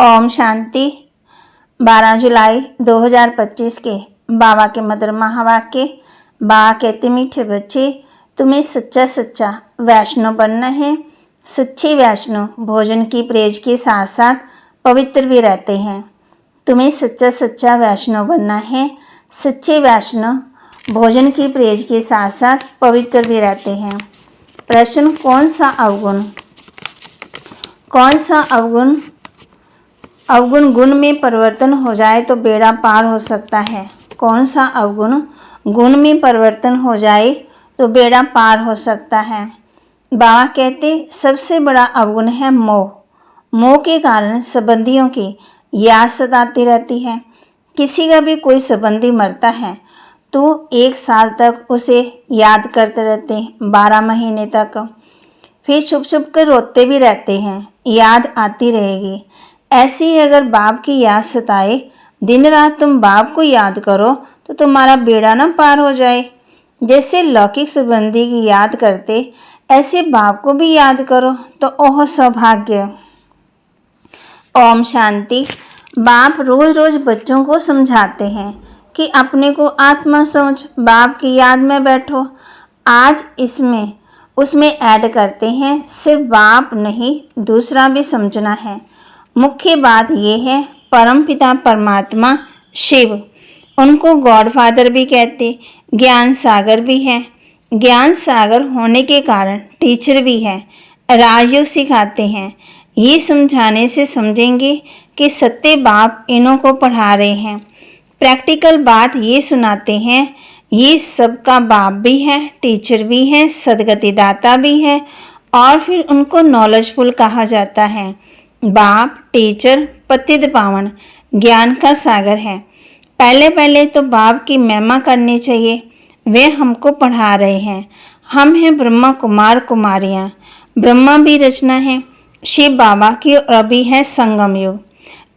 ओम शांति। 12 जुलाई 2025 के बाबा के मधुर महावाक्य। बाबा कहते, मीठे बच्चे, तुम्हें सच्चा सच्चा वैष्णव बनना है। सच्चे वैष्णव भोजन की परहेज के साथ साथ पवित्र भी रहते हैं। तुम्हें सच्चा सच्चा वैष्णव बनना है। सच्चे वैष्णव भोजन की परहेज के साथ साथ पवित्र भी रहते हैं। प्रश्न, कौन सा अवगुण गुण में परिवर्तन हो जाए तो बेड़ा पार हो सकता है। कौन सा अवगुण गुण में परिवर्तन हो जाए तो बेड़ा पार हो सकता है। बाबा कहते, सबसे बड़ा अवगुण है मोह। मोह के कारण संबंधियों की याद सताती रहती है। किसी का भी कोई संबंधी मरता है तो 1 साल तक उसे याद करते रहते हैं, 12 महीने तक। फिर छुप छुप कर रोते भी रहते हैं, याद आती रहेगी। ऐसे ही अगर बाप की याद सताए, दिन रात तुम बाप को याद करो तो तुम्हारा बेड़ा ना पार हो जाए। जैसे लौकिक संबंधी की याद करते, ऐसे बाप को भी याद करो तो ओह सौभाग्य। ओम शांति। बाप रोज रोज बच्चों को समझाते हैं कि अपने को आत्मा समझ, बाप की याद में बैठो। आज उसमें ऐड करते हैं, सिर्फ बाप नहीं दूसरा भी समझना है। मुख्य बात यह है, परमपिता परमात्मा शिव, उनको गॉडफादर भी कहते, ज्ञान सागर भी है। ज्ञान सागर होने के कारण टीचर भी है, राजयोग सिखाते हैं। ये समझाने से समझेंगे कि सत्य बाप इन्हों को पढ़ा रहे हैं। प्रैक्टिकल बात ये सुनाते हैं, ये सबका बाप भी है, टीचर भी है, सदगति दाता भी है, और फिर उनको नॉलेजफुल कहा जाता है। बाप टीचर पतित पावन ज्ञान का सागर है। पहले तो बाप की महिमा करनी चाहिए। वे हमको पढ़ा रहे हैं। हम हैं ब्रह्मा कुमार कुमारियाँ। ब्रह्मा भी रचना है शिव बाबा की, और अभी है संगम युग।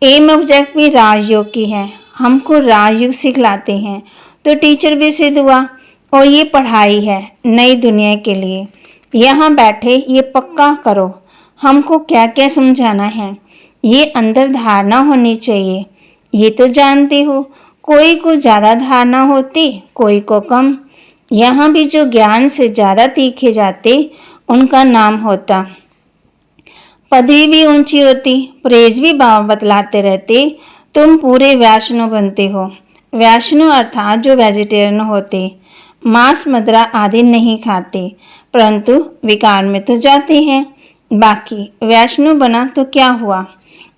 एम ऑब्जेक्ट भी राजयोग की है। हमको राजयोग सिखलाते हैं तो टीचर भी सिद्ध हुआ। और ये पढ़ाई है नई दुनिया के लिए। यहाँ बैठे ये पक्का करो, हमको क्या क्या समझाना है, ये अंदर धारणा होनी चाहिए। ये तो जानते हो, कोई को ज़्यादा धारणा होती, कोई को कम। यहाँ भी जो ज्ञान से ज़्यादा तीखे जाते उनका नाम होता। पदवी भी ऊंची होती, प्रेज भी बाबा बतलाते रहते, तुम पूरे वैष्णव बनते हो। वैष्णव अर्थात जो वेजिटेरियन होते, मांस मदिरा आदि नहीं खाते, परंतु विकार में तो जाते हैं। बाकी वैष्णव बना तो क्या हुआ।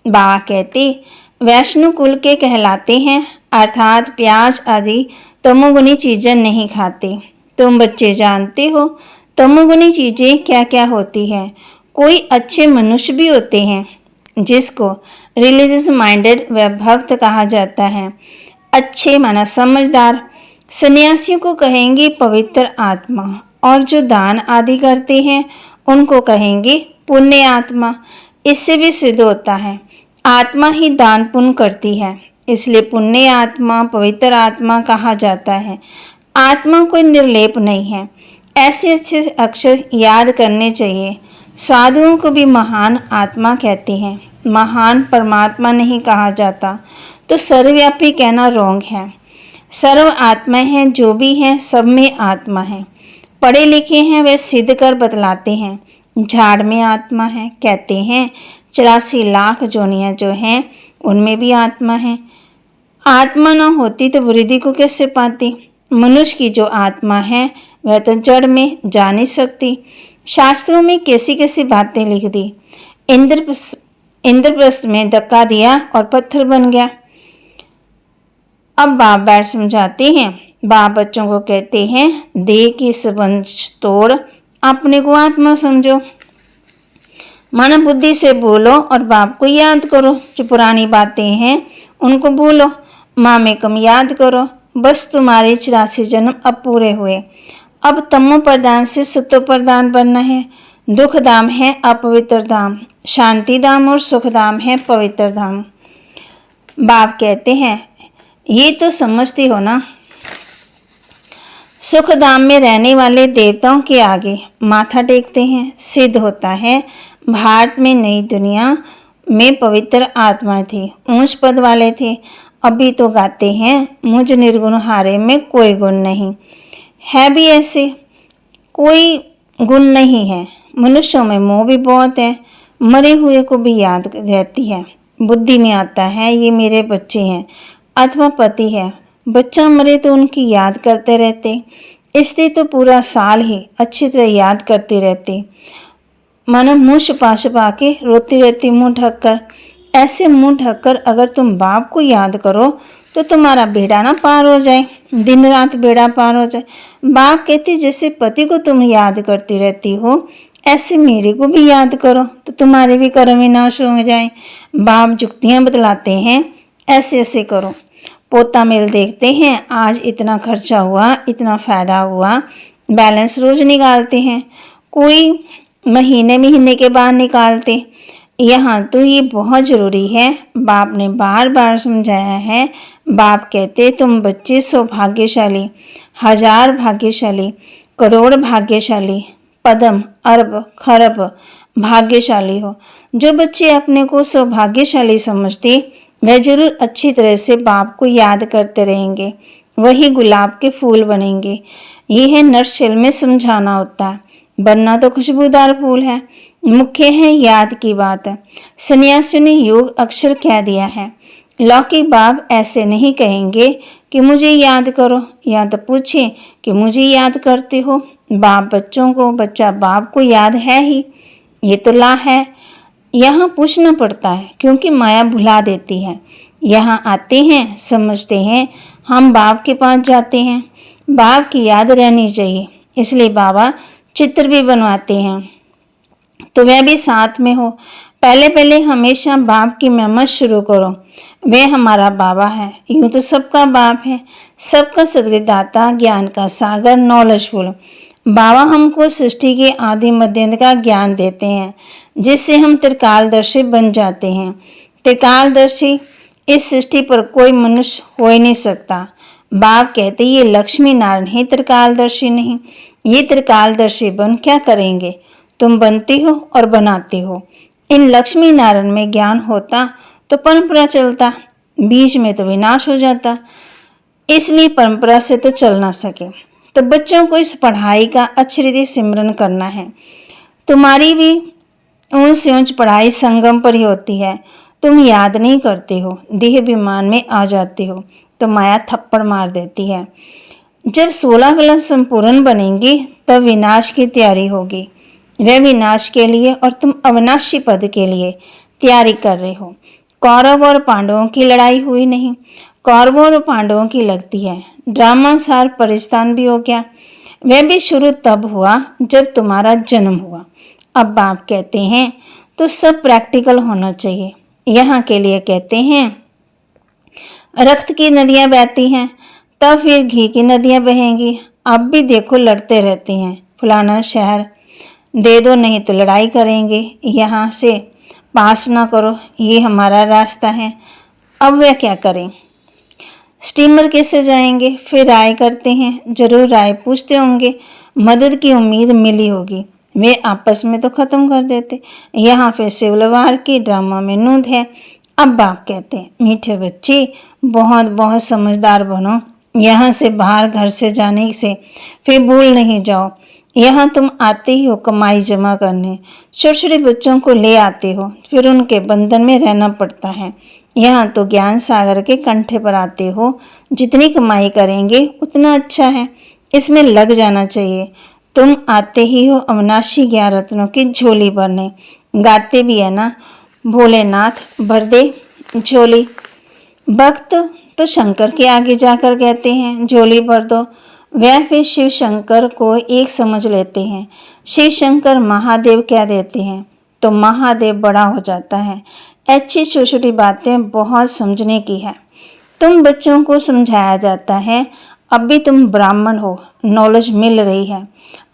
बाबा कहते, वैष्णव कुल के कहलाते हैं, अर्थात प्याज आदि तमोगुनी चीज़ें नहीं खाते। तुम बच्चे जानते हो तमोगुनी चीज़ें क्या क्या होती है। कोई अच्छे मनुष्य भी होते हैं जिसको रिलीजियस माइंडेड व भक्त कहा जाता है। अच्छे माना समझदार। सन्यासियों को कहेंगे पवित्र आत्मा, और जो दान आदि करते हैं उनको कहेंगे पुण्य आत्मा। इससे भी सिद्ध होता है आत्मा ही दान पुण्य करती है, इसलिए पुण्य आत्मा पवित्र आत्मा कहा जाता है। आत्मा कोई निर्लेप नहीं है। ऐसे अच्छे अक्षर याद करने चाहिए। साधुओं को भी महान आत्मा कहते हैं, महान परमात्मा नहीं कहा जाता। तो सर्वव्यापी कहना रोंग है। सर्व आत्मा है, जो भी है सब में आत्मा है। पढ़े लिखे हैं वे सिद्ध कर बतलाते हैं। झाड़ में आत्मा है, कहते हैं 84 लाख जोनियाँ जो हैं उनमें भी आत्मा है। आत्मा न होती तो वृद्धि को कैसे पाती। मनुष्य की जो आत्मा है वह तो जड़ में जा नहीं सकती। शास्त्रों में कैसी कैसी बातें लिख दी। इंद्रप्रस्थ में धक्का दिया और पत्थर बन गया। अब बाप बैठ समझाते हैं। बाप बच्चों को कहते हैं, देह की संबंध तोड़ अपने को आत्मा समझो। माना बुद्धि से बोलो और बाप को याद करो। जो पुरानी बातें हैं उनको भूलो, माँ में कम याद करो। बस तुम्हारे 84 जन्म अब पूरे हुए। अब तमो प्रधान से सतो प्रधान बनना है। दुख धाम है अपवित्र धाम, शांति धाम और सुख धाम है पवित्र धाम। बाप कहते हैं, ये तो समझती हो ना। सुख धाम में रहने वाले देवताओं के आगे माथा टेकते हैं, सिद्ध होता है भारत में नई दुनिया में पवित्र आत्मा थी, ऊंच पद वाले थे। अभी तो गाते हैं मुझ निर्गुण हारे में कोई गुण नहीं। है भी ऐसे, कोई गुण नहीं है। मनुष्यों में मोह भी बहुत है। मरे हुए को भी याद रहती है। बुद्धि में आता है ये मेरे बच्चे हैं अथवा पति है। बच्चा मरे तो उनकी याद करते रहते, इसलिए तो पूरा साल ही अच्छी तरह याद करते रहते। मानो मुंह छुपा छुपा के रोती रहती मुंह ढककर। ऐसे मुंह ढककर अगर तुम बाप को याद करो तो तुम्हारा बेड़ा ना पार हो जाए, दिन रात बेड़ा पार हो जाए। बाप कहते जैसे पति को तुम याद करती रहती हो ऐसे मेरे को भी याद करो तो तुम्हारे भी कर्म विनाश हो जाए। बाप जुक्तियां बतलाते हैं, ऐसे ऐसे करो। पोता मेल देखते हैं, आज इतना खर्चा हुआ, इतना फायदा हुआ, बैलेंस रोज निकालते हैं, कोई महीने के बाद निकालते। यहाँ तो ये बहुत ज़रूरी है। बाप ने बार बार समझाया है। बाप कहते तुम बच्चे सौभाग्यशाली, हजार भाग्यशाली, करोड़ भाग्यशाली, पदम अरब खरब भाग्यशाली हो। जो बच्चे अपने को सौभाग्यशाली समझते वे जरूर अच्छी तरह से बाप को याद करते रहेंगे, वही गुलाब के फूल बनेंगे। यह है नर्सशैल में समझाना होता है, बनना तो खुशबूदार फूल है। मुख्य है याद की बात। सन्यासी ने योग अक्षर कह दिया है। लौकिक बाप ऐसे नहीं कहेंगे कि मुझे याद करो, या तो पूछे कि मुझे याद करते हो। बाप बच्चों को, बच्चा बाप को याद है ही, ये तो ला है। यहाँ पूछना पड़ता है क्योंकि माया भुला देती है। यहाँ आते हैं, समझते हैं, हम बाप के पास जाते हैं। बाप की याद रहनी चाहिए, इसलिए बाबा चित्र भी बनवाते हैं तो वह भी साथ में हो। पहले पहले हमेशा बाप की महिमा शुरू करो। वह हमारा बाबा है, यूं तो सबका बाप है, सबका सदगुरुदाता, ज्ञान का सागर, नॉलेजफुल। बाबा हमको सृष्टि के आदि मध्य का ज्ञान देते हैं, जिससे हम त्रिकालदर्शी बन जाते हैं। त्रिकालदर्शी इस सृष्टि पर कोई मनुष्य हो ही नहीं सकता। बाप कहते ये लक्ष्मी नारायण ही त्रिकालदर्शी नहीं, ये त्रिकालदर्शी बन क्या करेंगे? तुम बनती हो और बनाते हो। इन लक्ष्मी नारायण में ज्ञान होता तो परंपरा चलता, बीच में तो विनाश हो जाता, इसलिए परंपरा से तो चल ना सके। तो बच्चों को इस पढ़ाई का अच्छी रीति सिमरन करना है। तुम्हारी भी ऊंच से ऊंच पढ़ाई संगम पर ही होती है। तुम याद नहीं करते हो, देह विमान में आ जाते हो तो माया थप्पड़ मार देती है। जब 16 कला संपूर्ण बनेंगी तब विनाश की तैयारी होगी। वह विनाश के लिए और तुम अविनाशी पद के लिए तैयारी कर रहे हो। कौरव और पांडवों की लड़ाई हुई नहीं, कौरवों और पांडवों की लगती है। ड्रामानुसार परिस्तान भी हो गया। वह भी शुरू तब हुआ जब तुम्हारा जन्म हुआ। अब बाप कहते हैं तो सब प्रैक्टिकल होना चाहिए। यहाँ के लिए कहते हैं रक्त की नदियाँ बहती हैं तब फिर घी की नदियाँ बहेंगी। अब भी देखो लड़ते रहते हैं, फलाना शहर दे दो नहीं तो लड़ाई करेंगे, यहाँ से पास ना करो, ये हमारा रास्ता है। अब वह क्या करें? स्टीमर कैसे जाएंगे? फिर राय करते हैं, जरूर राय पूछते होंगे, मदद की उम्मीद मिली होगी। वे आपस में तो ख़त्म कर देते। यहाँ फिर शिवलवार की ड्रामा में नूंद है। अब बाप कहते हैं मीठे बच्चे बहुत बहुत समझदार बनो। यहाँ से बाहर घर से जाने से फिर भूल नहीं जाओ। यहाँ तुम आते ही हो कमाई जमा करने, छोटे छोटे बच्चों को ले आते हो, फिर उनके बंधन में रहना पड़ता है। यहाँ तो ज्ञान सागर के कंठे पर आते हो। जितनी कमाई करेंगे उतना अच्छा है, इसमें लग जाना चाहिए। तुम आते ही हो अविनाशी ज्ञान रत्नों की झोली भरने। गाते भी है ना, भोलेनाथ भर दे झोली। भक्त तो शंकर के आगे जाकर कहते हैं झोली भर दो। वह फिर शिव शंकर को एक समझ लेते हैं। शिव शंकर महादेव कह देते हैं तो महादेव बड़ा हो जाता है। अच्छी छोटी छोटी बातें बहुत समझने की है। तुम बच्चों को समझाया जाता है। अब भी तुम ब्राह्मण हो, नॉलेज मिल रही है।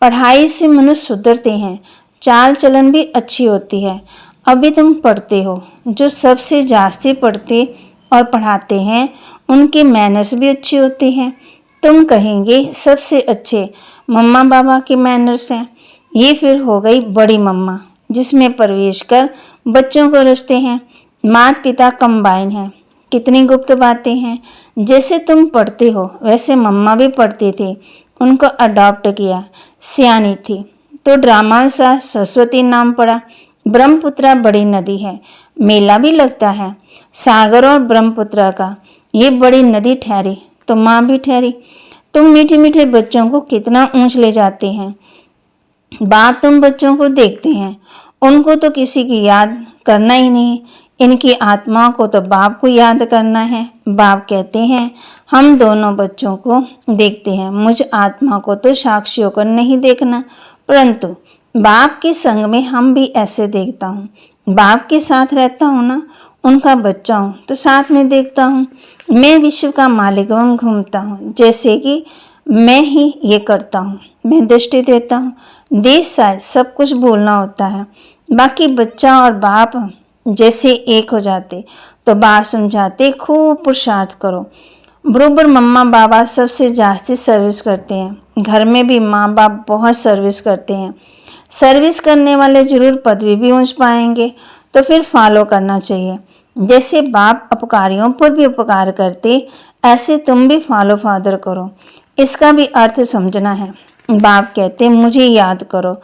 पढ़ाई से मनुष्य सुधरते हैं, चाल चलन भी अच्छी होती है। अभी तुम पढ़ते हो। जो सबसे जास्ती पढ़ते और पढ़ाते हैं उनके मैनर्स भी अच्छे होते हैं। तुम कहेंगे सबसे अच्छे मम्मा बाबा के मैनर्स हैं। ये फिर हो गई बड़ी मम्मा, जिसमें प्रवेश कर बच्चों को रचते हैं। माता पिता कंबाइन हैं। कितनी गुप्त बातें हैं। जैसे तुम पढ़ते हो वैसे मम्मा भी पढ़ती थी, उनको अडॉप्ट किया। सियानी थी तो ड्रामा सा सरस्वती नाम पड़ा। ब्रह्मपुत्रा बड़ी नदी है, मेला भी लगता है सागर और ब्रह्मपुत्रा का। ये बड़ी नदी ठहरी तो माँ भी ठहरी। तुम मीठे मीठे बच्चों को कितना ऊंच ले जाते हैं। बाप तुम बच्चों को देखते हैं, उनको तो किसी की याद करना ही नहीं। इनकी आत्मा को तो बाप को याद करना है। बाप कहते हैं हम दोनों बच्चों को देखते हैं, मुझ आत्मा को तो साक्षी होकर नहीं देखना। परंतु बाप के संग में हम भी ऐसे देखता हूँ। बाप के साथ रहता हूँ ना, उनका बच्चा हूँ तो साथ में देखता हूँ। मैं विश्व का मालिक बन घूमता हूँ, जैसे कि मैं ही ये करता हूँ। मैं दृष्टि देता हूँ। देश शायद सब कुछ भूलना होता है, बाकी बच्चा और बाप जैसे एक हो जाते तो बात समझाते खूब पुरुषार्थ करो। बरोबर मम्मा बाबा सबसे जास्ती सर्विस करते हैं। घर में भी माँ बाप बहुत सर्विस करते हैं। सर्विस करने वाले जरूर पदवी भी ऊंच पाएंगे, तो फिर फॉलो करना चाहिए। जैसे बाप उपकारियों पर भी उपकार करते, ऐसे तुम भी फॉलो फादर करो। इसका भी अर्थ समझना है। बाप कहते मुझे याद करो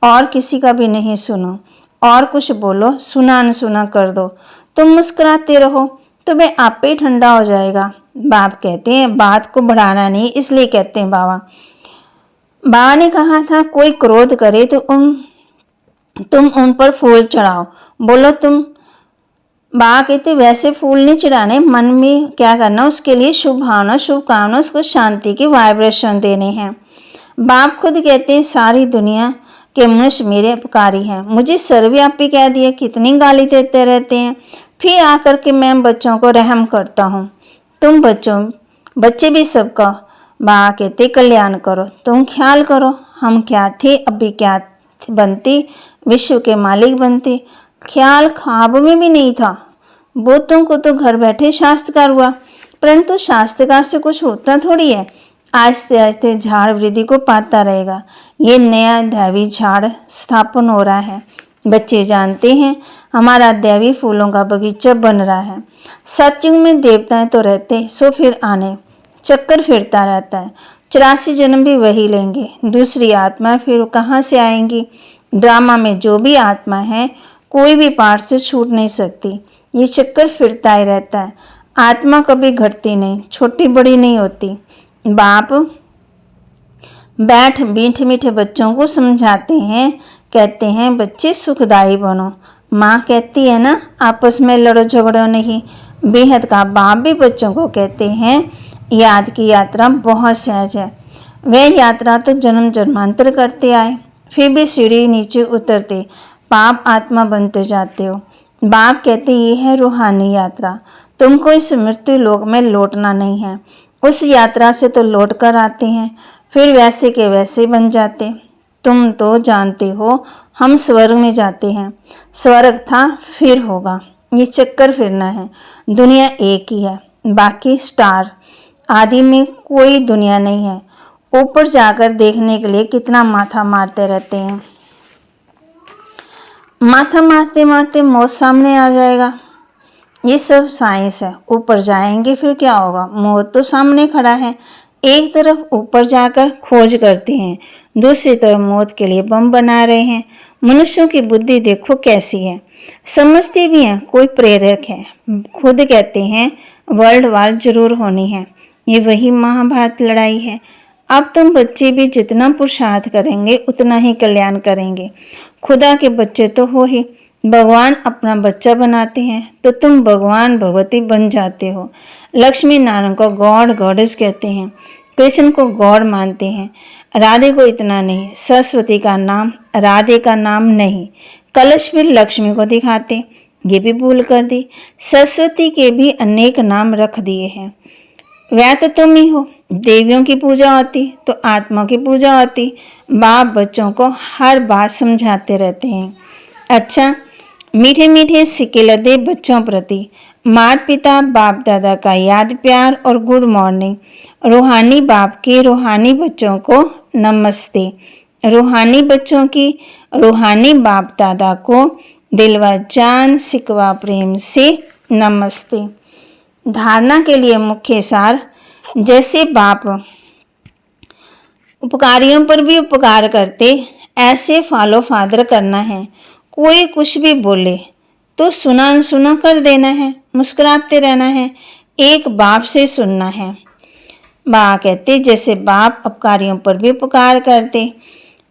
और किसी का भी नहीं सुनो, और कुछ बोलो सुना अनसुना कर दो। तुम मुस्कुराते रहो तो वह आप ही ठंडा हो जाएगा। बाप कहते हैं बात को बढ़ाना नहीं, इसलिए कहते हैं बाबा ने कहा था कोई क्रोध करे तो तुम उन पर फूल चढ़ाओ। बोलो तुम। बाबा कहते वैसे फूल नहीं चढ़ाने, मन में क्या करना, उसके लिए शुभ भावना शुभकामना, उसको शांति की वाइब्रेशन देने हैं। बाप खुद कहते हैं सारी दुनिया के मनुष्य मेरे उपकारी हैं। मुझे सर्वव्यापी कह दिया, कितनी गाली देते रहते हैं। फिर आकर के मैं बच्चों को रहम करता हूँ। तुम बच्चे भी सबका बाबा कहते कल्याण करो। तुम ख्याल करो हम क्या थे, अभी क्या बनते, विश्व के मालिक बनते। ख्याल ख्वाब में भी नहीं था। बहुतों को तो घर बैठे शास्त्रकार हुआ, परंतु शास्त्रकार से कुछ होता थोड़ी है। आस्ते आस्ते झाड़ वृद्धि को पाता रहेगा। ये नया दैवी झाड़ स्थापन हो रहा है। बच्चे जानते हैं हमारा दैवी फूलों का बगीचा बन रहा है। सतयुग में देवताएं तो रहते, सो फिर आने चक्कर फिरता रहता है। 84 जन्म भी वही लेंगे। दूसरी आत्मा फिर कहाँ से आएंगी। ड्रामा में जो भी आत्मा है कोई भी पार्ट से छूट नहीं सकती। ये चक्कर फिरता ही रहता है। आत्मा कभी घटती नहीं, छोटी बड़ी नहीं होती। बाप बैठ मीठे मीठे बच्चों को समझाते हैं, कहते हैं बच्चे सुखदायी बनो। माँ कहती है ना आपस में लड़ो झगड़ो नहीं। बेहद का बाप भी बच्चों को कहते हैं याद की यात्रा बहुत सहज है। वह यात्रा तो जन्म जन्मांतर करते आए, फिर भी सीढ़ी नीचे उतरते पाप आत्मा बनते जाते हो। बाप कहते ये है रूहानी यात्रा। तुमको इस मृत्यु लोक में लौटना नहीं है। उस यात्रा से तो लौट कर आते हैं, फिर वैसे के वैसे बन जाते। तुम तो जानते हो हम स्वर्ग में जाते हैं। स्वर्ग था फिर होगा। ये चक्कर फिरना है। दुनिया एक ही है, बाकी स्टार आदि में कोई दुनिया नहीं है। ऊपर जाकर देखने के लिए कितना माथा मारते रहते हैं। माथा मारते मारते मौत सामने आ जाएगा। ये सब साइंस है। ऊपर जाएंगे फिर क्या होगा, मौत तो सामने खड़ा है। एक तरफ ऊपर जाकर खोज करते हैं, दूसरी तरफ मौत के लिए बम बना रहे हैं। मनुष्यों की बुद्धि देखो कैसी है, समझते भी हैं कोई प्रेरक है। खुद कहते हैं वर्ल्ड वार जरूर होनी है। ये वही महाभारत लड़ाई है। अब तुम बच्चे भी जितना पुरुषार्थ करेंगे उतना ही कल्याण करेंगे। खुदा के बच्चे तो हो ही। भगवान अपना बच्चा बनाते हैं तो तुम भगवान भगवती बन जाते हो। लक्ष्मी नारायण को गॉड गॉडेस कहते हैं, कृष्ण को गॉड मानते हैं। राधे को इतना नहीं, सरस्वती का नाम राधे का नाम नहीं। कलश फिर लक्ष्मी को दिखाते, ये भी भूल कर दी। सरस्वती के भी अनेक नाम रख दिए हैं। वह तो तुम ही हो। देवियों की पूजा होती तो आत्मा की पूजा होती। बाप बच्चों को हर बात समझाते रहते हैं। अच्छा, मीठे मीठे सिक्के लदे बच्चों प्रति माता पिता बाप दादा का याद प्यार और गुड मॉर्निंग। रूहानी बाप के रूहानी बच्चों को नमस्ते। रूहानी बच्चों की रूहानी बाप दादा को दिल व जान सिकवा प्रेम से नमस्ते। धारणा के लिए मुख्य सार, जैसे बाप उपकारियों पर भी उपकार करते, ऐसे फॉलो फादर करना है। कोई कुछ भी बोले तो सुना अनसुना कर देना है, मुस्कुराते रहना है, एक बाप से सुनना है। बाबा कहते जैसे बाप उपकारियों पर भी उपकार करते,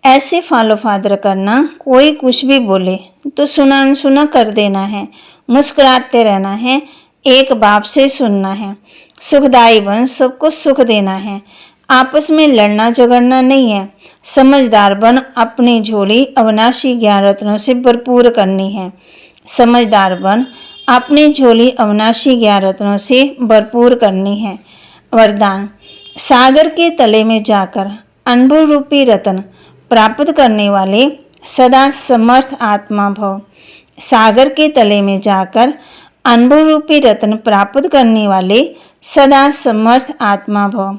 ऐसे फॉलो फादर करना। कोई कुछ भी बोले तो सुना अनसुना कर देना है, मुस्कुराते रहना है, एक बाप से सुनना है। सुखदाई बन, सबको सुख देना है, आपस में लड़ना झगड़ना नहीं है। समझदार बन, अपनी झोली अविनाशी ज्ञान रत्नों से भरपूर करनी है। समझदार बन, अपनी झोली अविनाशी ज्ञान रत्नों से भरपूर करनी है। वरदान, सागर के तले में जाकर अनुभव रूपी रत्न प्राप्त करने वाले सदा समर्थ आत्मा भव। सागर के तले में जाकर अनुभव रूपी रत्न प्राप्त करने वाले सदा समर्थ आत्मा भव।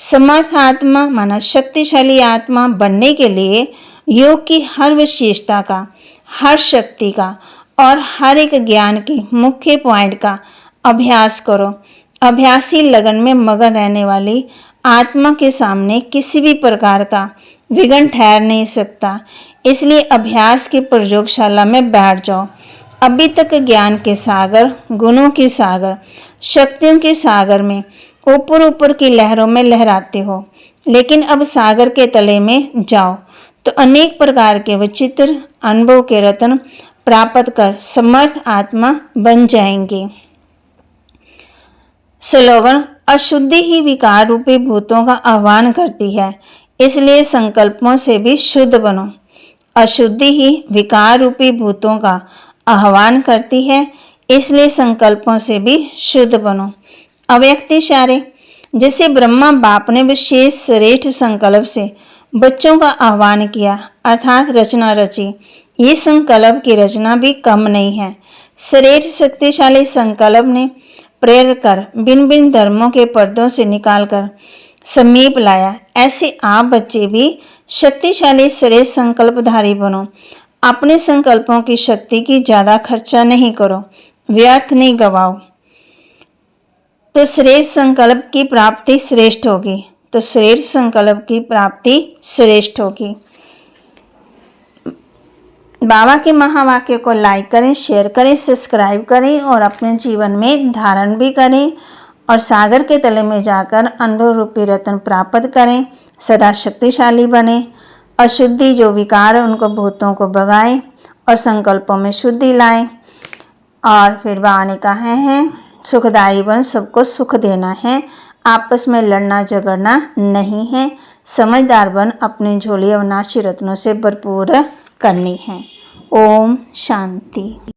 समर्थ आत्मा माना शक्तिशाली आत्मा बनने के लिए योग की हर विशेषता का, हर शक्ति का और हर एक ज्ञान के मुख्य पॉइंट का अभ्यास करो। अभ्यासी लगन में मगन रहने वाली आत्मा के सामने किसी भी प्रकार का विघ्न ठहर नहीं सकता। इसलिए अभ्यास की प्रयोगशाला में बैठ जाओ। अभी तक ज्ञान के सागर, गुणों के सागर, शक्तियों के सागर में ऊपर ऊपर की लहरों में लहराते हो, लेकिन अब सागर के तले में जाओ तो अनेक प्रकार के विचित्र अनुभव के रत्न प्राप्त कर समर्थ आत्मा बन जाएंगे। स्लोगन, अशुद्धि ही विकार रूपी भूतों का आह्वान करती है, इसलिए संकल्पों से भी शुद्ध बनो। अशुद्धि ही विकार रूपी भूतों का आह्वान करती है, इसलिए संकल्पों से भी शुद्ध बनो। अव्यक्त इशारे, जैसे ब्रह्मा बाप ने विशेष श्रेष्ठ संकल्प से बच्चों का आह्वान किया, अर्थात रचना रची। ये संकल्प की रचना भी कम नहीं है। श्रेष्ठ शक्तिशाली संकल्प ने प्रेर कर भिन्न भिन्न धर्मों के पर्दों से निकालकर समीप लाया। ऐसे आप बच्चे भी शक्तिशाली श्रेष्ठ संकल्पधारी बनो। अपने संकल्पों की शक्ति की ज्यादा खर्चा नहीं करो, व्यर्थ नहीं गवाओ, तो श्रेष्ठ संकल्प की प्राप्ति श्रेष्ठ होगी। तो श्रेष्ठ संकल्प की प्राप्ति श्रेष्ठ होगी। बाबा के महावाक्य को लाइक करें, शेयर करें, सब्सक्राइब करें और अपने जीवन में धारण भी करें और सागर के तले में जाकर अनुभव रूपी रत्न प्राप्त करें, सदा शक्तिशाली बने। अशुद्धि जो विकार है उनको भूतों को भगाएं और संकल्पों में शुद्धि लाएं। और फिर बाबा ने कहा है सुखदायी बन, सबको सुख देना है, आपस में लड़ना झगड़ना नहीं है। समझदार बन, अपनी झोली अविनाशी रत्नों से भरपूर करनी है। ओम शांति।